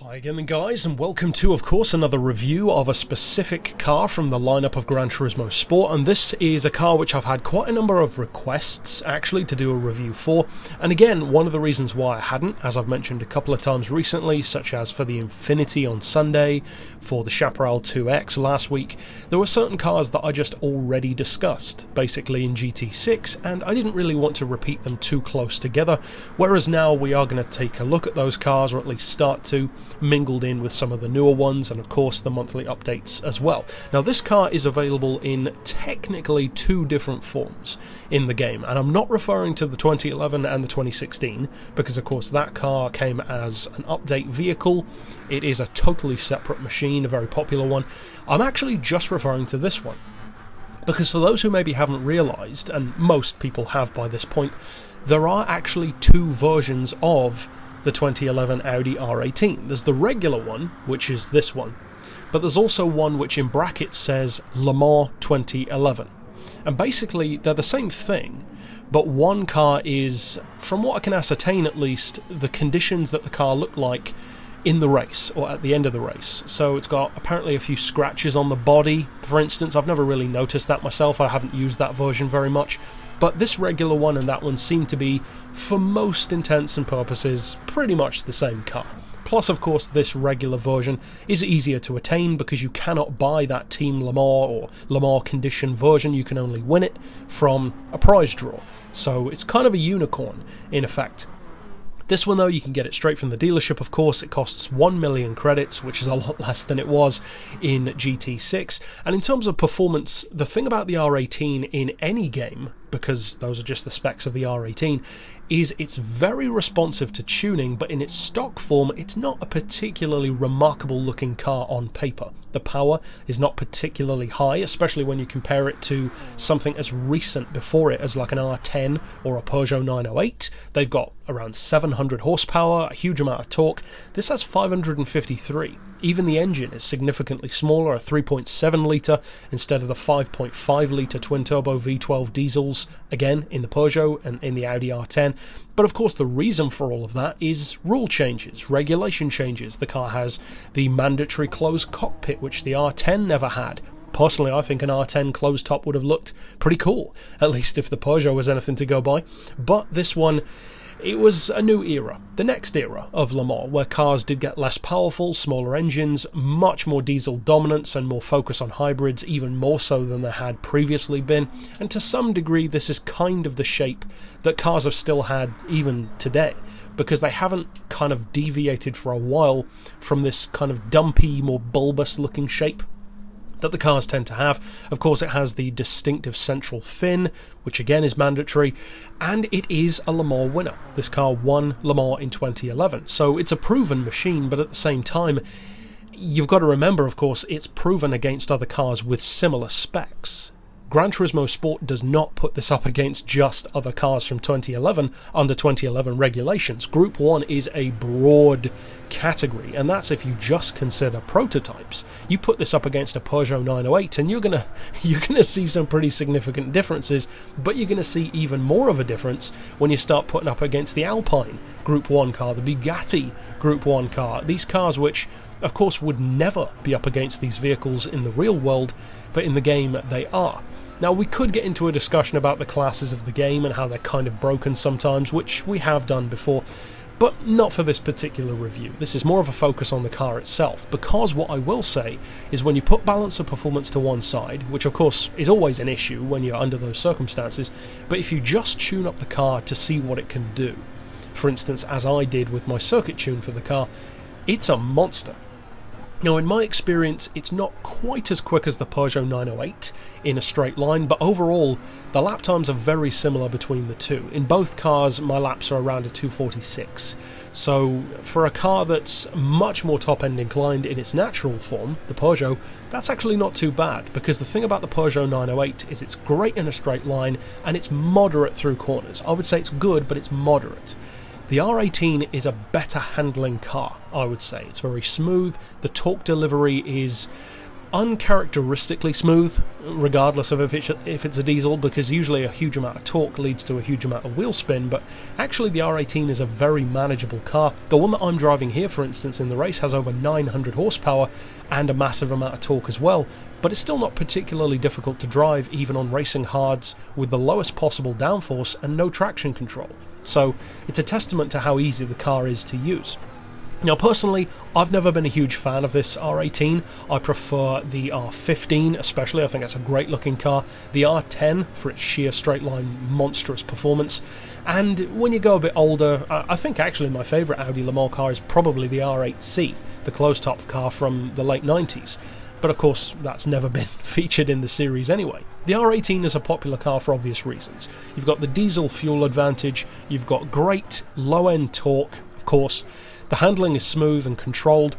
Hi again then guys, and welcome to, of course, another review of a specific car from the lineup of Gran Turismo Sport, and this is a car which I've had quite a number of requests actually to do a review for, and again, one of the reasons why I hadn't, as I've mentioned a couple of times recently, such as for the Infinity on Sunday, for the Chaparral 2X last week, there were certain cars that I just already discussed, basically in GT6, and I didn't really want to repeat them too close together, whereas now we are going to take a look at those cars, or at least start to, mingled in with some of the newer ones, and of course the monthly updates as well. Now this car is available in technically two different forms in the game, and I'm not referring to the 2011 and the 2016 because of course that car came as an update vehicle. It is a totally separate machine, a very popular one. I'm actually just referring to this one because for those who maybe haven't realised, and most people have by this point, there are actually two versions of the 2011 Audi R18. There's the regular one, which is this one, but there's also one which in brackets says Le Mans 2011. And basically they're the same thing, but one car is, from what I can ascertain at least, the conditions that the car looked like in the race, or at the end of the race. So it's got apparently a few scratches on the body, for instance. I've never really noticed that myself, I haven't used that version very much. But this regular one and that one seem to be, for most intents and purposes, pretty much the same car. Plus, of course, this regular version is easier to attain because you cannot buy that Team Le Mans or Le Mans Condition version. You can only win it from a prize draw. So it's kind of a unicorn, in effect. This one, though, you can get it straight from the dealership, of course. It costs 1 million credits, which is a lot less than it was in GT6. And in terms of performance, the thing about the R18 in any game, because those are just the specs of the R18, is it's very responsive to tuning, but in its stock form, it's not a particularly remarkable looking car on paper. The power is not particularly high, especially when you compare it to something as recent before it as like an R10 or a Peugeot 908. They've got around 700 horsepower, a huge amount of torque. This has 553. Even the engine is significantly smaller, a 3.7 litre instead of the 5.5 litre twin-turbo V12 diesels, again in the Peugeot and in the Audi R10. But of course the reason for all of that is rule changes, regulation changes. The car has the mandatory closed cockpit, which the R10 never had. Personally, I think an R10 closed top would have looked pretty cool, at least if the Peugeot was anything to go by. But this one, it was a new era, the next era of Le Mans, where cars did get less powerful, smaller engines, much more diesel dominance and more focus on hybrids, even more so than there had previously been. And to some degree, this is kind of the shape that cars have still had even today, because they haven't kind of deviated for a while from this kind of dumpy, more bulbous looking shape that the cars tend to have. Of course, it has the distinctive central fin, which again is mandatory, and it is a Le Mans winner. This car won Le Mans in 2011, so it's a proven machine, but at the same time, you've got to remember, of course, it's proven against other cars with similar specs. Gran Turismo Sport does not put this up against just other cars from 2011 under 2011 regulations. Group 1 is a broad category, and that's if you just consider prototypes. You put this up against a Peugeot 908 and you're gonna see some pretty significant differences, but you're gonna see even more of a difference when you start putting up against the Alpine Group 1 car, the Bugatti Group 1 car, these cars which of course would never be up against these vehicles in the real world, but in the game they are. Now, we could get into a discussion about the classes of the game and how they're kind of broken sometimes, which we have done before, but not for this particular review. This is more of a focus on the car itself, because what I will say is when you put balance of performance to one side, which of course is always an issue when you're under those circumstances, but if you just tune up the car to see what it can do, for instance, as I did with my circuit tune for the car, it's a monster. Now, in my experience, it's not quite as quick as the Peugeot 908 in a straight line, but overall, the lap times are very similar between the two. In both cars, my laps are around a 246. So, for a car that's much more top-end inclined in its natural form, the Peugeot, that's actually not too bad, because the thing about the Peugeot 908 is it's great in a straight line, and it's moderate through corners. I would say it's good, but it's moderate. The R18 is a better handling car, I would say. It's very smooth, the torque delivery is uncharacteristically smooth, regardless of if it's a diesel, because usually a huge amount of torque leads to a huge amount of wheel spin, but actually the R18 is a very manageable car. The one that I'm driving here, for instance, in the race has over 900 horsepower and a massive amount of torque as well, but it's still not particularly difficult to drive even on racing hards with the lowest possible downforce and no traction control. So it's a testament to how easy the car is to use. Now personally, I've never been a huge fan of this R18. I prefer the R15 especially. I think that's a great looking car. The R10 for its sheer straight line monstrous performance. And when you go a bit older, I think actually my favourite Audi Le Mans car is probably the R8C, the closed top car from the late 90s. But of course that's never been featured in the series anyway. The R18 is a popular car for obvious reasons. You've got the diesel fuel advantage, you've got great low end torque, of course. The handling is smooth and controlled,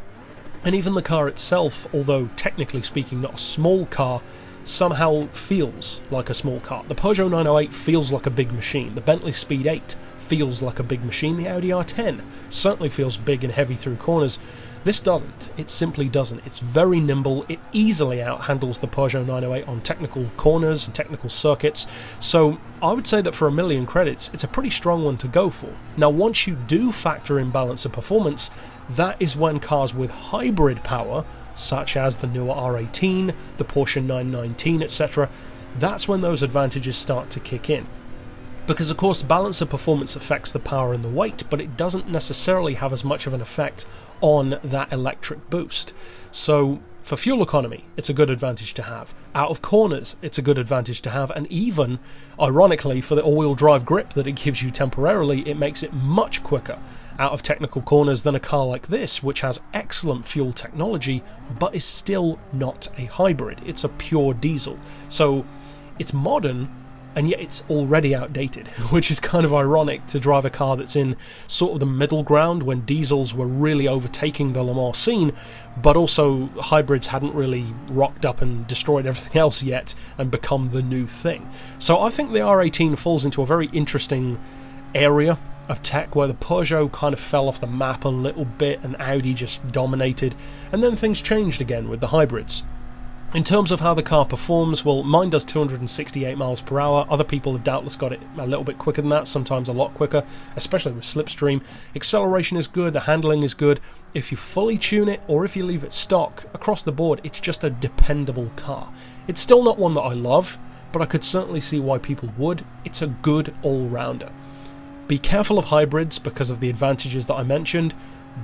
and even the car itself, although technically speaking not a small car, somehow feels like a small car. The Peugeot 908 feels like a big machine, the Bentley Speed 8 feels like a big machine, the Audi R10 certainly feels big and heavy through corners. This doesn't, it simply doesn't. It's very nimble, it easily outhandles the Peugeot 908 on technical corners and technical circuits, so I would say that for 1,000,000 credits, it's a pretty strong one to go for. Now once you do factor in balance of performance, that is when cars with hybrid power, such as the newer R18, the Porsche 919, etc., that's when those advantages start to kick in. Because of course balance of performance affects the power and the weight, but it doesn't necessarily have as much of an effect on that electric boost. So for fuel economy, it's a good advantage to have. Out of corners, it's a good advantage to have, and even, ironically, for the all-wheel drive grip that it gives you temporarily, it makes it much quicker out of technical corners than a car like this, which has excellent fuel technology, but is still not a hybrid. It's a pure diesel. So it's modern, and yet it's already outdated, which is kind of ironic to drive a car that's in sort of the middle ground when diesels were really overtaking the Le Mans scene, but also hybrids hadn't really rocked up and destroyed everything else yet and become the new thing. So I think the R18 falls into a very interesting area of tech where the Peugeot kind of fell off the map a little bit and Audi just dominated, and then things changed again with the hybrids. In terms of how the car performs, well, mine does 268 miles per hour. Other people have doubtless got it a little bit quicker than that, sometimes a lot quicker, especially with slipstream. Acceleration is good, the handling is good. If you fully tune it or if you leave it stock, across the board, it's just a dependable car. It's still not one that I love, but I could certainly see why people would. It's a good all-rounder. Be careful of hybrids because of the advantages that I mentioned,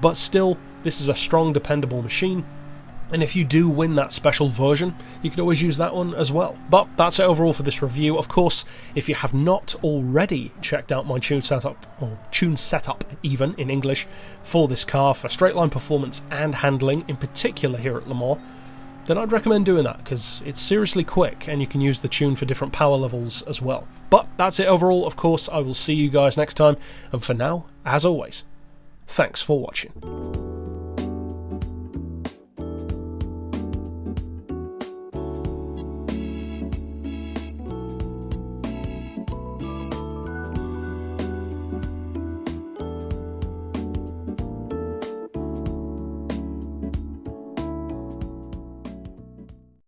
but still, this is a strong, dependable machine. And if you do win that special version, you can always use that one as well. But that's it overall for this review. Of course, if you have not already checked out my tune setup, or tune setup even in English, for this car, for straight line performance and handling, in particular here at Le Mans, then I'd recommend doing that, because it's seriously quick and you can use the tune for different power levels as well. But that's it overall. Of course, I will see you guys next time, and for now, as always, thanks for watching.